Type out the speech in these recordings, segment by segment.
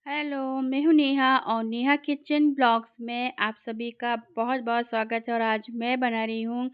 Hello, मैं हूँ नेहा और नेहा किचन ब्लॉग्स में आप सभी का बहुत-बहुत स्वागत है और आज मैं बना रही हूँ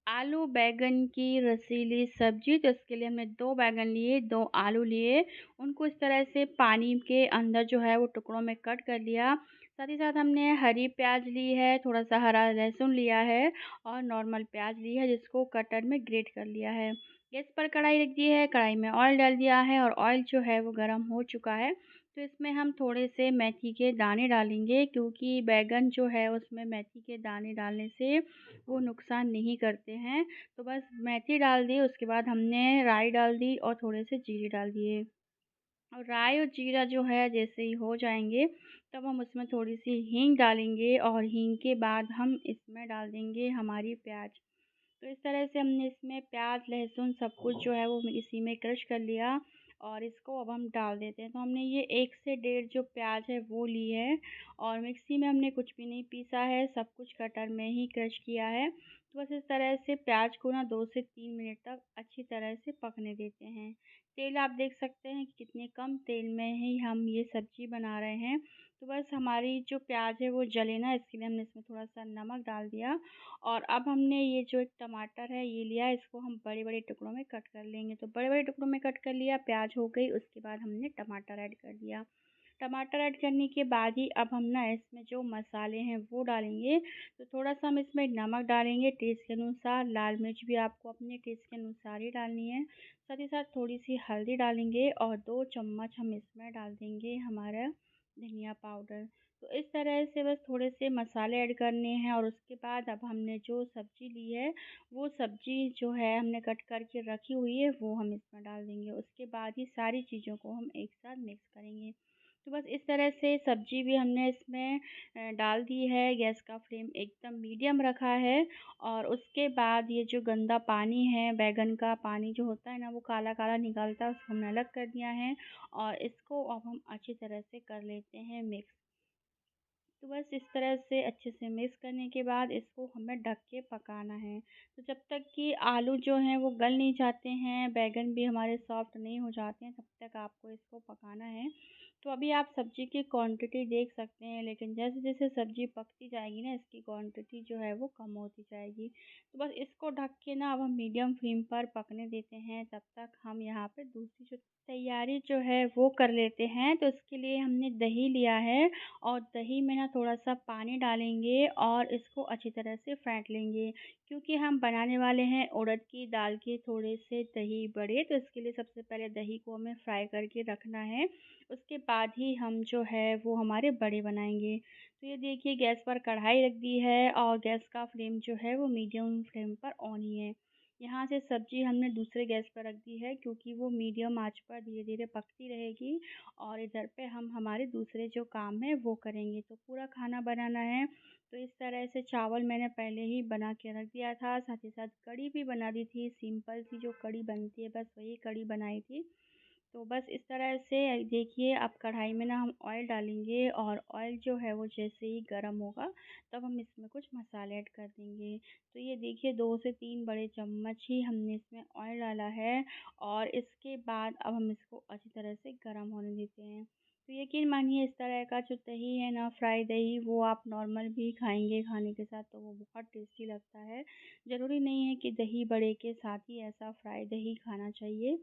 आलू बैंगन की रसीली सब्ज़ी। तो इसके लिए हमने 2 बैंगन लिए, 2 आलू लिए, उनको इस तरह से पानी के अंदर जो है वो टुकड़ों में कट कर लिया। साथ ही साथ हमने हरी प्याज़ ली है, थोड़ा-सा हरा लहसुन लिया है और नॉर्मल प्याज़ ली है जिसको कटर में ग्रेट कर लिया है। गैस पर कढ़ाई रख दी है, कढ़ाई में ऑयल डाल दिया है और ऑयल जो है वो गरम हो चुका है। तो इसमें हम थोड़े से मेथी के दाने डालेंगे क्योंकि बैंगन जो है उसमें मेथी के दाने डालने से वो नुकसान नहीं करते हैं। तो बस मेथी डाल दी, उसके बाद हमने राई डाल दी और थोड़े से जीरे डाल दिए। और राई और जीरा जो है जैसे ही हो जाएंगे तब हम उसमें थोड़ी सी हींग डालेंगे और हींग के बाद हम इसमें डाल देंगे हमारी प्याज। तो इस तरह से हमने इसमें प्याज लहसुन सब कुछ जो है वो इसी में क्रश कर लिया और इसको अब हम डाल देते हैं। तो हमने ये 1 से डेढ़ जो प्याज है वो ली है और मिक्सी में हमने कुछ भी नहीं पीसा है, सब कुछ कटर में ही क्रश किया है। तो बस इस तरह से प्याज को ना 2 से 3 मिनट तक अच्छी तरह से पकने देते हैं। तेल आप देख सकते हैं कि कितने कम तेल में ही हम ये सब्ज़ी बना रहे हैं। तो बस हमारी जो प्याज है वो जले ना, इसके लिए हमने इसमें थोड़ा-सा नमक डाल दिया और अब हमने ये जो एक टमाटर है ये लिया, इसको हम बड़े-बड़े टुकड़ों में कट कर लेंगे। तो बड़े-बड़े टुकड़ों में कट कर लिया, प्याज हो गई, उसके बाद हमने टमाटर ऐड कर दिया। टमाटर ऐड करने के बाद ही अब हम ना इसमें जो मसाले हैं वो डालेंगे। तो थोड़ा-सा हम इसमें नमक डालेंगे टेस्ट के अनुसार, लाल मिर्च भी आपको अपने टेस्ट के अनुसार ही डालनी है। साथ ही साथ थोड़ी-सी हल्दी डालेंगे और 2 चम्मच हम इसमें डाल देंगे हमारा धनिया पाउडर। तो इस तरह से बस थोड़े से मसाले ऐड करने हैं और उसके बाद अब हमने जो सब्ज़ी ली है, वो सब्ज़ी जो है हमने कट करके रखी हुई है, वो हम इसमें डाल देंगे। उसके बाद ही सारी चीज़ों को हम एक साथ मिक्स करेंगे। तो बस इस तरह से सब्ज़ी भी हमने इसमें डाल दी है, गैस का फ्लेम एकदम मीडियम रखा है और उसके बाद ये जो गंदा पानी है, बैंगन का पानी जो होता है ना, वो काला-काला निकलता है, उसको हमने अलग कर दिया है और इसको अब हम अच्छी तरह से कर लेते हैं मिक्स। तो बस इस तरह से अच्छे से मिक्स करने के बाद इसको हमें ढक के पकाना है। तो जब तक कि आलू जो हैं वो गल नहीं जाते हैं, बैंगन भी हमारे सॉफ्ट नहीं हो जाते हैं, तब तक आपको इसको पकाना है। तो अभी आप सब्ज़ी की क्वांटिटी देख सकते हैं, लेकिन जैसे-जैसे सब्ज़ी पकती जाएगी ना, इसकी क्वांटिटी जो है वो कम होती जाएगी। तो बस इसको ढक के ना अब हम मीडियम फ्लेम पर पकने देते हैं, तब तक हम यहाँ पे दूसरी जो तैयारी जो है वो कर लेते हैं। तो इसके लिए हमने दही लिया है और दही में ना थोड़ा-सा पानी डालेंगे और इसको अच्छी तरह से फेंट लेंगे। क्योंकि हम बनाने वाले हैं उड़द की दाल के थोड़े से दही बड़े, तो इसके लिए सबसे पहले दही को हमें फ्राई करके रखना है। उसके बाद ही हम जो है वो हमारे बड़े बनाएँगे। तो ये देखिए गैस पर कढ़ाई रख दी है और गैस का फ्लेम जो है वो मीडियम फ्लेम पर ऑन ही है। यहाँ से सब्ज़ी हमने दूसरे गैस पर रख दी है क्योंकि वो मीडियम आँच पर धीरे-धीरे पकती रहेगी और इधर पे हम हमारे दूसरे जो काम है वो करेंगे। तो पूरा खाना बनाना है, तो इस तरह से चावल मैंने पहले ही बना के रख दिया था, साथ ही साथ कढ़ी भी बना दी थी, सिंपल सी जो कढ़ी बनती है बस वही कढ़ी बनाई थी। तो बस इस तरह से देखिए अब कढ़ाई में ना हम ऑयल डालेंगे और ऑयल जो है वो जैसे ही गर्म होगा तब हम इसमें कुछ मसाले ऐड कर देंगे। तो ये देखिए 2 से 3 बड़े चम्मच ही हमने इसमें ऑयल डाला है और इसके बाद अब हम इसको अच्छी तरह से गर्म होने देते हैं। तो यकीन मानिए इस तरह का जो दही है ना, फ्राई दही, वो आप नॉर्मल भी खाएंगे खाने के साथ तो वो बहुत टेस्टी लगता है। ज़रूरी नहीं है कि दही बड़े के साथ ही ऐसा फ्राई दही खाना चाहिए।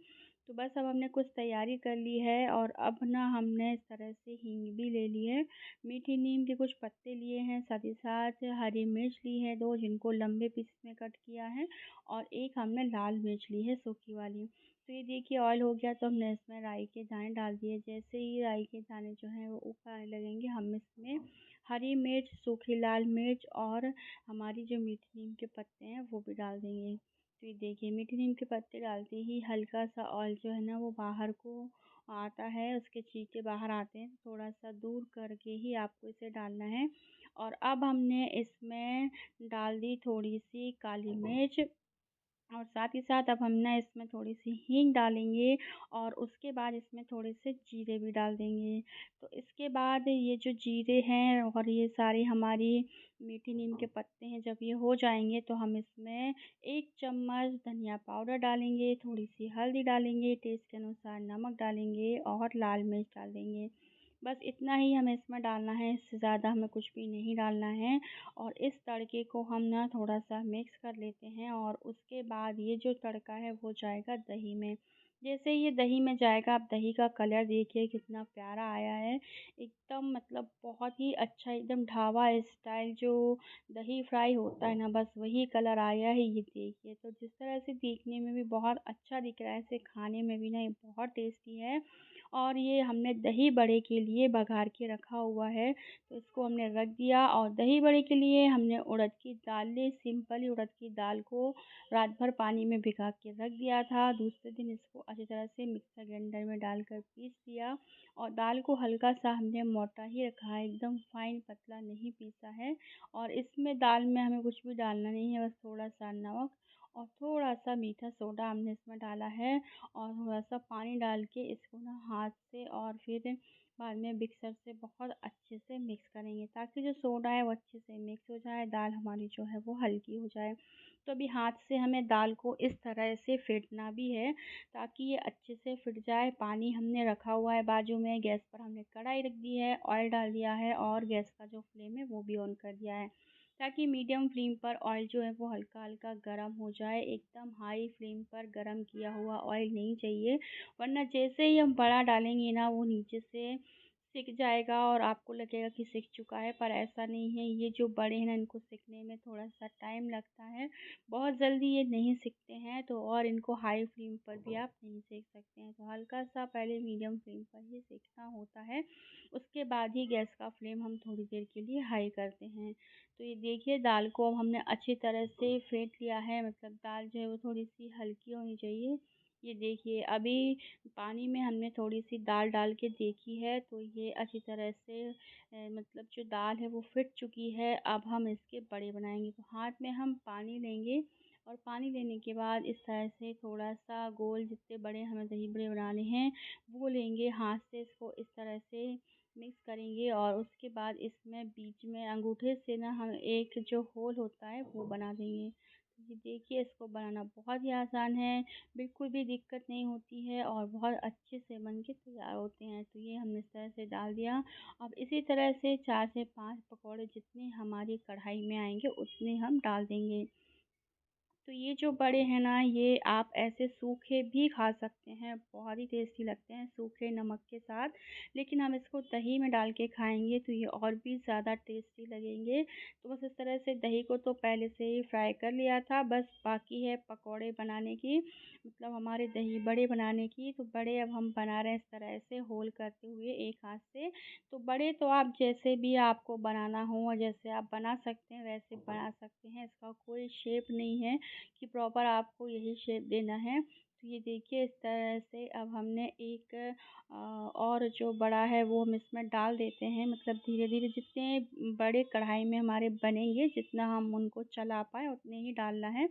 तो बस अब हमने कुछ तैयारी कर ली है और अब ना हमने इस तरह से हींग भी ले ली है, मीठी नीम के कुछ पत्ते लिए हैं, साथ ही साथ हरी मिर्च ली है 2 जिनको लंबे पीस में कट किया है और एक हमने लाल मिर्च ली है सूखी वाली। तो ये देखिए ऑयल हो गया तो हमने इसमें राई के दाने डाल दिए। जैसे ही राई के दाने जो हैं वो ऊपर आने लगेंगे हम इसमें हरी मिर्च, सूखी लाल मिर्च और हमारी जो मीठी नीम के पत्ते हैं वो भी डाल देंगे। तो ये देखिए मीठी नीम के पत्ते डालते ही हल्का-सा ऑयल जो है ना वो बाहर को आता है, उसके छींटे बाहर आते हैं, थोड़ा-सा दूर करके ही आपको इसे डालना है। और अब हमने इसमें डाल दी थोड़ी-सी काली मिर्च और साथ ही साथ अब हम ना इसमें थोड़ी-सी हींग डालेंगे और उसके बाद इसमें थोड़े से जीरे भी डाल देंगे। तो इसके बाद ये जो जीरे हैं और ये सारी हमारी मीठी नीम के पत्ते हैं, जब ये हो जाएँगे तो हम इसमें 1 चम्मच धनिया पाउडर डालेंगे, थोड़ी-सी हल्दी डालेंगे, टेस्ट के अनुसार नमक डालेंगे और लाल मिर्च डाल देंगे। बस इतना ही हमें इसमें डालना है, इससे ज़्यादा हमें कुछ भी नहीं डालना है। और इस तड़के को हम ना थोड़ा-सा मिक्स कर लेते हैं और उसके बाद ये जो तड़का है वो जाएगा दही में। जैसे ये दही में जाएगा, आप दही का कलर देखिए कितना प्यारा आया है। एकदम मतलब बहुत ही अच्छा, एकदम ढाबा स्टाइल जो दही फ्राई होता है ना, बस वही कलर आया है ये देखिए। तो जिस तरह से देखने में भी बहुत अच्छा दिख रहा है, ऐसे खाने में भी ना ये बहुत टेस्टी है। और ये हमने दही बड़े के लिए बघार के रखा हुआ है, तो इसको हमने रख दिया। और दही बड़े के लिए हमने उड़द की दाल ली, सिंपल ही उड़द की दाल को रात भर पानी में भिगा के रख दिया था। दूसरे दिन इसको अच्छी तरह से मिक्सर ग्राइंडर में डालकर पीस दिया। और दाल को हल्का सा हमने मोटा ही रखा है, एकदम फाइन पतला नहीं पीसा है। और इसमें दाल में हमें कुछ भी डालना नहीं है, बस थोड़ा सा नमक और थोड़ा सा मीठा सोडा हमने इसमें डाला है। और थोड़ा-सा पानी डाल के इसको ना हाथ से और फिर बाद में मिक्सर से बहुत अच्छे से मिक्स करेंगे, ताकि जो सोडा है वो अच्छे से मिक्स हो जाए, दाल हमारी जो है वो हल्की हो जाए। तो अभी हाथ से हमें दाल को इस तरह से फेंटना भी है, ताकि ये अच्छे से फिट जाए। पानी हमने रखा हुआ है बाजू में, गैस पर हमने कढ़ाई रख दी है, ऑयल डाल दिया है और गैस का जो फ्लेम है वो भी ऑन कर दिया है, ताकि मीडियम फ्लेम पर ऑयल जो है वो हल्का-हल्का गरम हो जाए। एकदम हाई फ्लेम पर गरम किया हुआ ऑयल नहीं चाहिए, वरना जैसे ही हम बड़ा डालेंगे ना वो नीचे से सिक जाएगा और आपको लगेगा कि सिक चुका है, पर ऐसा नहीं है। ये जो बड़े हैं ना, इनको सिकने में थोड़ा-सा टाइम लगता है, बहुत जल्दी ये नहीं सिकते हैं। तो और इनको हाई फ्लेम पर भी आप नहीं सेक सकते हैं, तो हल्का-सा पहले मीडियम फ्लेम पर ही सेकना होता है। उसके बाद ही गैस का फ्लेम हम थोड़ी देर के लिए हाई करते हैं। तो ये देखिए दाल को अब हमने अच्छी तरह से फेंट लिया है, मतलब दाल जो है वो थोड़ी-सी हल्की होनी चाहिए। ये देखिए अभी पानी में हमने थोड़ी-सी दाल डाल के देखी है, तो ये अच्छी तरह से मतलब जो दाल है वो फिट चुकी है। अब हम इसके बड़े बनाएँगे, तो हाथ में हम पानी लेंगे और पानी लेने के बाद इस तरह से थोड़ा-सा गोल, जितने बड़े हमें दही बड़े बनाने हैं वो लेंगे। हाथ से इसको इस तरह से मिक्स करेंगे और उसके बाद इसमें बीच में अंगूठे से ना हम एक जो होल होता है वो बना देंगे। तो ये देखिए इसको बनाना बहुत ही आसान है, बिल्कुल भी दिक्कत नहीं होती है और बहुत अच्छे से बन के तैयार होते हैं। तो ये हमने इस तरह से डाल दिया। अब इसी तरह से 4 से 5 पकौड़े जितने हमारी कढ़ाई में आएँगे उतने हम डाल देंगे। तो ये जो बड़े हैं ना, ये आप ऐसे सूखे भी खा सकते हैं, बहुत ही टेस्टी लगते हैं सूखे नमक के साथ। लेकिन हम इसको दही में डाल के खाएँगे तो ये और भी ज़्यादा टेस्टी लगेंगे। तो बस इस तरह से दही को तो पहले से ही फ्राई कर लिया था, बस बाकी है पकौड़े बनाने की, मतलब हमारे दही बड़े बनाने की। तो बड़े अब हम बना रहे हैं इस तरह से होल करते हुए एक हाथ से। तो बड़े तो आप जैसे भी आपको बनाना हो और जैसे आप बना सकते हैं वैसे बना सकते हैं, इसका कोई शेप नहीं है कि प्रॉपर आपको यही शेप देना है। तो ये देखिए इस तरह से अब हमने एक और जो बड़ा है वो हम इसमें डाल देते हैं, मतलब धीरे-धीरे जितने बड़े कढ़ाई में हमारे बनेंगे, जितना हम उनको चला पाएँ उतने ही डालना है।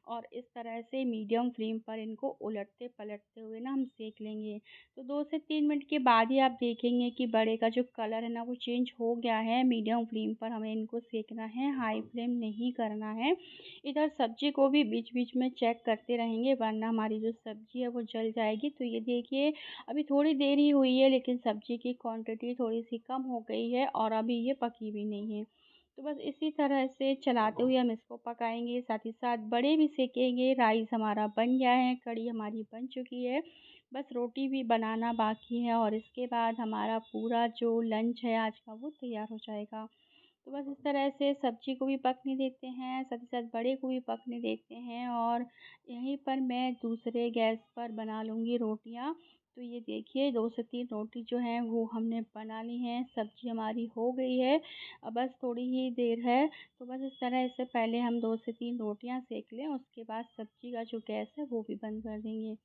और इस तरह से मीडियम फ्लेम पर इनको उलटते-पलटते हुए ना हम सेक लेंगे। तो 2 से 3 मिनट के बाद ही आप देखेंगे कि बड़े का जो कलर है ना वो चेंज हो गया है। मीडियम फ्लेम पर हमें इनको सेकना है, हाई फ्लेम नहीं करना है। इधर सब्ज़ी को भी बीच-बीच में चेक करते रहेंगे, वरना हमारी जो सब्ज़ी है वो जल जाएगी। तो ये देखिए अभी थोड़ी देर ही हुई है, लेकिन सब्ज़ी की क्वांटिटी थोड़ी-सी कम हो गई है और अभी ये पकी भी नहीं है। तो बस इसी तरह से चलाते हुए हम इसको पकाएँगे, साथ ही साथ बड़े भी सेकेंगे। राइस हमारा बन गया है, कढ़ी हमारी बन चुकी है, बस रोटी भी बनाना बाकी है और इसके बाद हमारा पूरा जो लंच है आज का वो तैयार हो जाएगा। तो बस इस तरह से सब्ज़ी को भी पकने देते हैं, साथ ही साथ बड़े को भी पकने देते हैं और यहीं पर मैं दूसरे गैस पर बना लूँगी रोटियाँ। तो ये देखिए 2 से 3 रोटी जो हैं वो हमने बना ली हैं, सब्ज़ी हमारी हो गई है, अब बस थोड़ी ही देर है। तो बस इस तरह से पहले हम 2 से 3 रोटियाँ सेक लें, उसके बाद सब्ज़ी का जो गैस है वो भी बंद कर देंगे।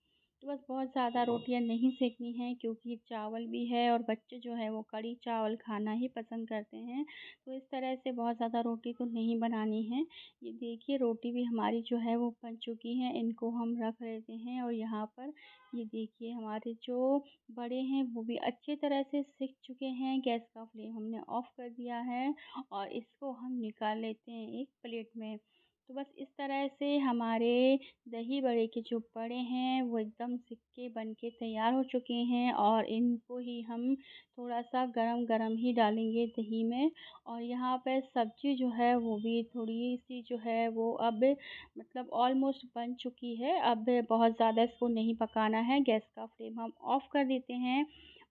तो बस बहुत ज़्यादा रोटियाँ नहीं सेकनी हैं, क्योंकि चावल भी है और बच्चे जो हैं वो कढ़ी चावल खाना ही पसंद करते हैं। तो इस तरह से बहुत ज़्यादा रोटी तो नहीं बनानी है। ये देखिए रोटी भी हमारी जो है वो बन चुकी है, इनको हम रख लेते हैं। और यहाँ पर ये देखिए हमारे जो बड़े हैं वो भी अच्छी तरह से सिक चुके हैं। गैस का फ्लेम हमने ऑफ कर दिया है और इसको हम निकाल लेते हैं एक प्लेट में। तो बस इस तरह से हमारे दही बड़े के जो बड़े हैं वो एकदम सिक्के बन के तैयार हो चुके हैं और इनको ही हम थोड़ा-सा गरम-गरम ही डालेंगे दही में। और यहाँ पे सब्ज़ी जो है वो भी थोड़ी-सी जो है वो अब मतलब ऑलमोस्ट बन चुकी है। अब बहुत ज़्यादा इसको नहीं पकाना है, गैस का फ्लेम हम ऑफ़ कर देते हैं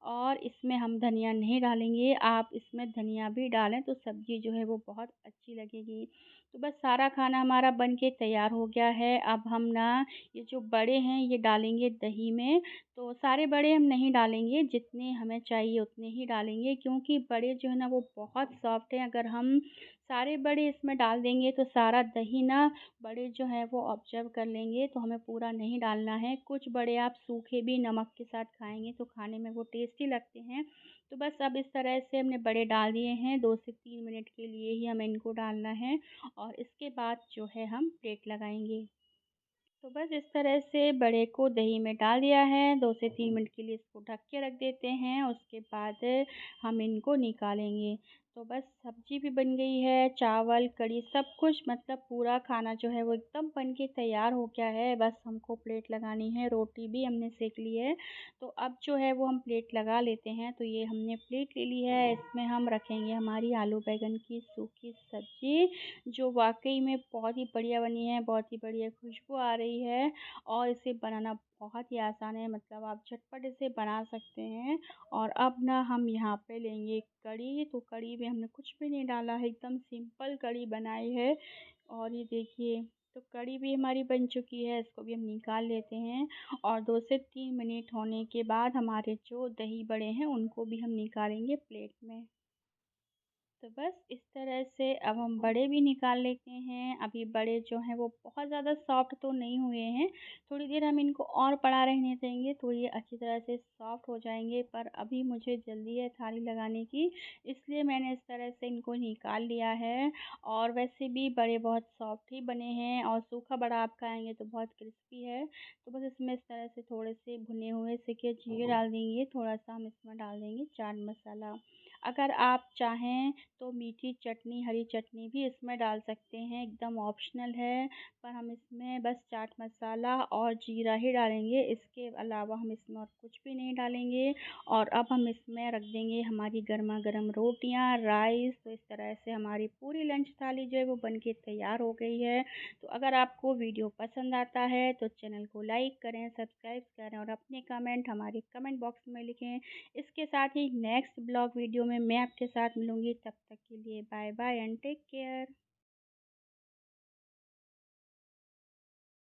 और इसमें हम धनिया नहीं डालेंगे। आप इसमें धनिया भी डालें तो सब्ज़ी जो है वो बहुत अच्छी लगेगी। तो बस सारा खाना हमारा बन के तैयार हो गया है। अब हम ना ये जो बड़े हैं ये डालेंगे दही में। तो सारे बड़े हम नहीं डालेंगे, जितने हमें चाहिए उतने ही डालेंगे क्योंकि बड़े जो है ना वो बहुत सॉफ्ट हैं। अगर हम सारे बड़े इसमें डाल देंगे तो सारा दही ना बड़े जो हैं वो ऑब्ज़र्व कर लेंगे, तो हमें पूरा नहीं डालना है। कुछ बड़े आप सूखे भी नमक के साथ खाएँगे तो खाने में वो टेस्टी लगते हैं। तो बस अब इस तरह से हमने बड़े डाल दिए हैं, 2 से 3 मिनट के लिए ही हमें इनको डालना है और इसके बाद जो है हम प्लेट लगाएँगे। तो बस इस तरह से बड़े को दही में डाल दिया है, 2 से 3 मिनट के लिए इसको ढक के रख देते हैं, उसके बाद हम इनको निकालेंगे। तो बस सब्ज़ी भी बन गई है, चावल, कढ़ी सब कुछ मतलब पूरा खाना जो है वो एकदम बन के तैयार हो गया है, बस हमको प्लेट लगानी है, रोटी भी हमने सेंक ली है। तो अब जो है वो हम प्लेट लगा लेते हैं, तो ये हमने प्लेट ले ली है, इसमें हम रखेंगे हमारी आलू बैंगन की सूखी सब्ज़ी, जो वाक़ई में बहुत ही बढ़िया बनी है, बहुत ही बढ़िया खुशबू आ रही है और इसे बनाना बहुत ही आसान है, मतलब आप झटपट इसे बना सकते हैं। और अब ना हम यहाँ पे लेंगे कढ़ी, तो कढ़ी में हमने कुछ भी नहीं डाला है, एकदम सिंपल कढ़ी बनाई है। और ये देखिए, तो कढ़ी भी हमारी बन चुकी है, इसको भी हम निकाल लेते हैं और 2 से 3 मिनट होने के बाद हमारे जो दही बड़े हैं उनको भी हम निकालेंगे प्लेट में। तो बस इस तरह से अब हम बड़े भी निकाल लेते हैं। अभी बड़े जो हैं वो बहुत ज़्यादा सॉफ्ट तो नहीं हुए हैं। थोड़ी देर हम इनको और पड़ा रहने देंगे तो ये अच्छी तरह से सॉफ्ट हो जाएँगे। पर अभी मुझे जल्दी है थाली लगाने की, इसलिए मैंने इस तरह से इनको निकाल लिया है। और वैसे भी बड़े बहुत सॉफ्ट ही बने हैं और सूखा बड़ा आप खाएँगे तो बहुत क्रिस्पी है। तो बस इसमें इस तरह से थोड़े से भुने हुए सेके जीरे डाल देंगे, थोड़ा-सा हम इसमें डाल देंगे चाट मसाला। अगर आप चाहें तो मीठी चटनी, हरी चटनी भी इसमें डाल सकते हैं, एकदम ऑप्शनल है। पर हम इसमें बस चाट मसाला और जीरा ही डालेंगे, इसके अलावा हम इसमें और कुछ भी नहीं डालेंगे। और अब हम इसमें रख देंगे हमारी गरमा-गरम रोटियाँ, राइस। तो इस तरह से हमारी पूरी लंच थाली जो है वो बन के तैयार हो गई है। तो अगर आपको वीडियो पसंद आता है तो चैनल को लाइक करें, सब्सक्राइब करें और अपने कमेंट हमारे कमेंट बॉक्स में लिखें। इसके साथ ही नेक्स्ट ब्लॉग वीडियो में मैं आपके साथ मिलूँगी, तब तक के लिए bye bye and take care.